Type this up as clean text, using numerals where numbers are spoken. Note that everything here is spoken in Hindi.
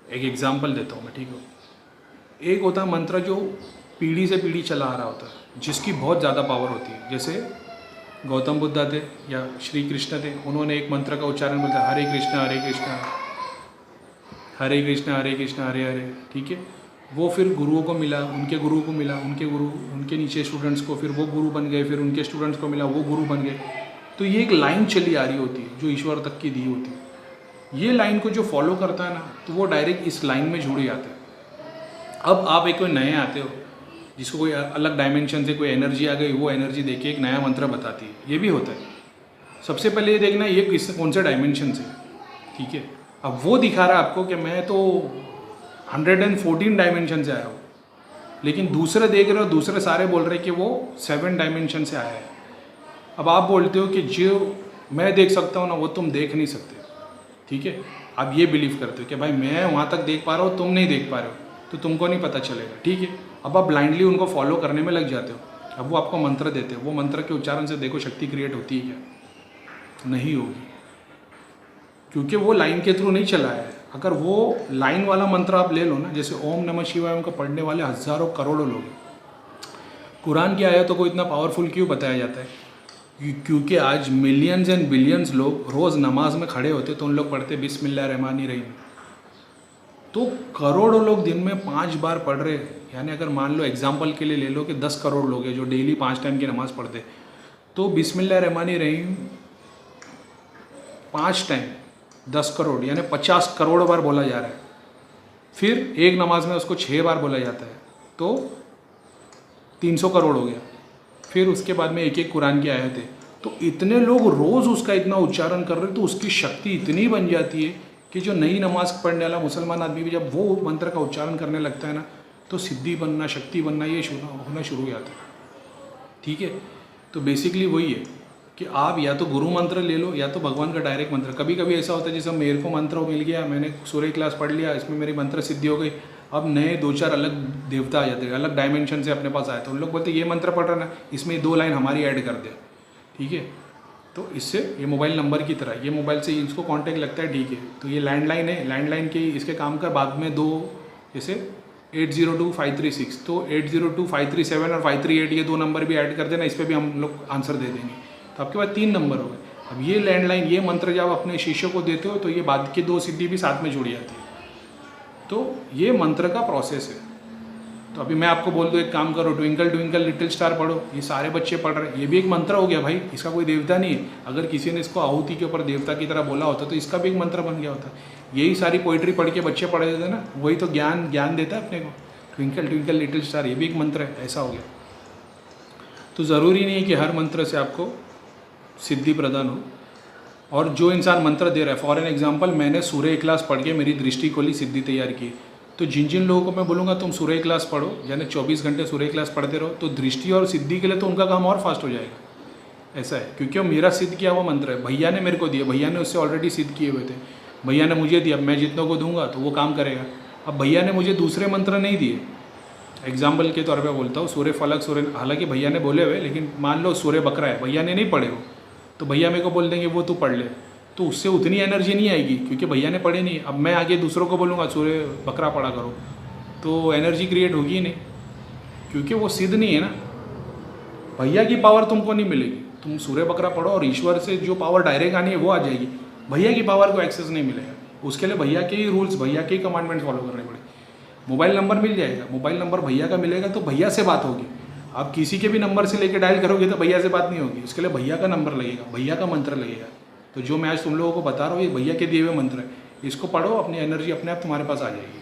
एक एग्जांपल देता हूँ मैं, ठीक है। एक होता है मंत्र जो पीढ़ी से पीढ़ी चला आ रहा होता है, जिसकी बहुत ज़्यादा पावर होती है। जैसे गौतम बुद्ध थे या श्री कृष्ण थे, उन्होंने एक मंत्र का उच्चारण बोला, हरे कृष्णा हरे कृष्णा हरे कृष्णा हरे कृष्णा हरे हरे, ठीक है। वो फिर गुरुओं को मिला, उनके गुरु को मिला, उनके गुरु, उनके नीचे स्टूडेंट्स को, फिर वो गुरु बन गए, फिर उनके स्टूडेंट्स को मिला, वो गुरु बन गए। तो ये एक लाइन चली आ रही होती है जो ईश्वर तक की दी होती है। ये लाइन को जो फॉलो करता है ना, तो वो डायरेक्ट इस लाइन में जुड़ जाता है। अब आप एक कोई नए आते हो, जिसको कोई अलग डायमेंशन से कोई एनर्जी आ गई, वो एनर्जी देके एक नया मंत्र बताती है, ये भी होता है। सबसे पहले ये देखना ये किस कौन से डायमेंशन से, ठीक है। अब वो दिखा रहा है आपको कि मैं तो 114 डायमेंशन से आया हूँ, लेकिन दूसरे देख रहे हो, दूसरे सारे बोल रहे कि वो 7 डायमेंशन से आया है। अब आप बोलते हो कि जो मैं देख सकता हूँ ना, वो तुम देख नहीं सकते, ठीक है। आप ये बिलीव करते हो कि भाई मैं वहाँ तक देख पा रहा हूँ, तुम नहीं देख पा रहे हो, तो तुमको नहीं पता चलेगा, ठीक है। अब आप ब्लाइंडली उनको फॉलो करने में लग जाते हो। अब वो आपको मंत्र देते हो, वो मंत्र के उच्चारण से देखो शक्ति क्रिएट होती है क्या? नहीं होगी, क्योंकि वो लाइन के थ्रू नहीं चला है। अगर वो लाइन वाला मंत्र आप ले लो ना, जैसे ओम नमः शिवाय का पढ़ने वाले हज़ारों करोड़ों लोग हैं, कुरान की आयतों को इतना पावरफुल क्यों बताया जाता है? क्योंकि आज मिलियंस एंड बिलियंस लोग रोज़ नमाज में खड़े होते तो उन लोग पढ़ते बिस्मिल्लाहिर्रहमानिर्रहीम। तो करोड़ों लोग दिन में 5 बार पढ़ रहे, यानी अगर मान लो एग्जाम्पल के लिए ले लो कि 10 करोड़ लोग हैं जो डेली 5 टाइम की नमाज़ पढ़ते, तो बिस्मिल्लाहिर्रहमानिर्रहीम 5 टाइम 10 करोड़ यानी 50 करोड़ बार बोला जा रहा है। फिर एक नमाज में उसको 6 बार बोला जाता है, तो 300 करोड़ हो गया। फिर उसके बाद में एक एक कुरान की आयत है, तो इतने लोग रोज़ उसका इतना उच्चारण कर रहे हैं, तो उसकी शक्ति इतनी बन जाती है कि जो नई नमाज पढ़ने वाला मुसलमान आदमी भी जब वो मंत्र का उच्चारण करने लगता है ना, तो सिद्धि बनना, शक्ति बनना ये होना शुरू हो जाता है, ठीक है। तो बेसिकली वही है कि आप या तो गुरु मंत्र ले लो या तो भगवान का डायरेक्ट मंत्र। कभी कभी ऐसा होता है जैसे मेरे को मंत्र मिल गया, मैंने सूर्य क्लास पढ़ लिया, इसमें मेरी मंत्र सिद्धि हो गई, अब नए 2-4 अलग देवता आ जाते हैं, अलग डायमेंशन से अपने पास आए, तो उन लोग बोलते ये मंत्र पढ़ रहा ना, इसमें 2 लाइन हमारी ऐड कर दे, ठीक है। तो इससे ये मोबाइल नंबर की तरह, ये मोबाइल से इसको कॉन्टैक्ट लगता है, ठीक है। तो ये लैंडलाइन है, लैंडलाइन के इसके काम कर बाद में 2 जैसे 802-536, तो 802-537 और 538 ये 2 नंबर भी ऐड कर देना, इस पर भी हम लोग आंसर दे देंगे, तो आपके पास 3 नंबर हो गए। अब ये लैंडलाइन, ये मंत्र जब अपने शिष्यों को देते हो तो ये बाद की 2 सिद्धि भी साथ में जुड़ जाती है। तो ये मंत्र का प्रोसेस है। तो अभी मैं आपको बोल दूँ एक काम करो, ट्विंकल ट्विंकल लिटिल स्टार पढ़ो, ये सारे बच्चे पढ़ रहे हैं, ये भी एक मंत्र हो गया भाई, इसका कोई देवता नहीं है। अगर किसी ने इसको आहुति के ऊपर देवता की तरह बोला होता तो इसका भी एक मंत्र बन गया होता। यही सारी पोइट्री पढ़ के बच्चे पढ़ देते ना, वही तो ज्ञान देता है अपने को। ट्विंकल ट्विंकल लिटिल स्टार ये भी एक मंत्र है, ऐसा हो गया। तो ज़रूरी नहीं है कि हर मंत्र से आपको सिद्धि प्रदान हो। और जो इंसान मंत्र दे रहा है, फॉर एन एग्जांपल मैंने सूर्य इखलास पढ़ के मेरी दृष्टि खोली, सिद्धि तैयार की, तो जिन जिन लोगों को मैं बोलूँगा तुम सूर्य इखलास पढ़ो, यानी 24 घंटे सूर्य इखलास पढ़ते रहो, तो दृष्टि और सिद्धि के लिए तो उनका काम और फास्ट हो जाएगा। ऐसा है, क्योंकि वो मेरा सिद्ध किया हुआ मंत्र है, भैया ने मेरे को दिया, भैया ने उससे ऑलरेडी सिद्ध किए हुए थे, भैया ने मुझे दिया, मैं जितनों को दूंगा तो वो काम करेगा। अब भैया ने मुझे दूसरे मंत्र नहीं दिए, एग्जाम्पल के तौर पर बोलता हूँ, सूर्य फलक, सूर्य, हालांकि भैया ने बोले हुए, लेकिन मान लो सूर्य बकरा है, भैया ने नहीं पढ़े हो, तो भैया मेरे को बोल देंगे वो तू पढ़ ले, तो उससे उतनी एनर्जी नहीं आएगी क्योंकि भैया ने पढ़े नहीं। अब मैं आगे दूसरों को बोलूँगा सूर्य बकरा पढ़ा करो, तो एनर्जी क्रिएट होगी ही नहीं, क्योंकि वो सिद्ध नहीं है ना। भैया की पावर तुमको नहीं मिलेगी, तुम सूर्य बकरा पढ़ो और ईश्वर से जो पावर डायरेक्ट आनी है वो आ जाएगी, भैया की पावर को एक्सेस नहीं मिलेगा। उसके लिए भैया के ही रूल्स, भैया के ही कमांडमेंट फॉलो करने पड़े। मोबाइल नंबर मिल जाएगा, मोबाइल नंबर भैया का मिलेगा तो भैया से बात होगी। आप किसी के भी नंबर से लेकर डायल करोगे तो भैया से बात नहीं होगी, उसके लिए भैया का नंबर लगेगा, भैया का मंत्र लगेगा। तो जो मैं आज तुम लोगों को बता रहा हूँ ये भैया के दिए हुए मंत्र है, इसको पढ़ो, अपनी एनर्जी अपने आप तुम्हारे पास आ जाएगी।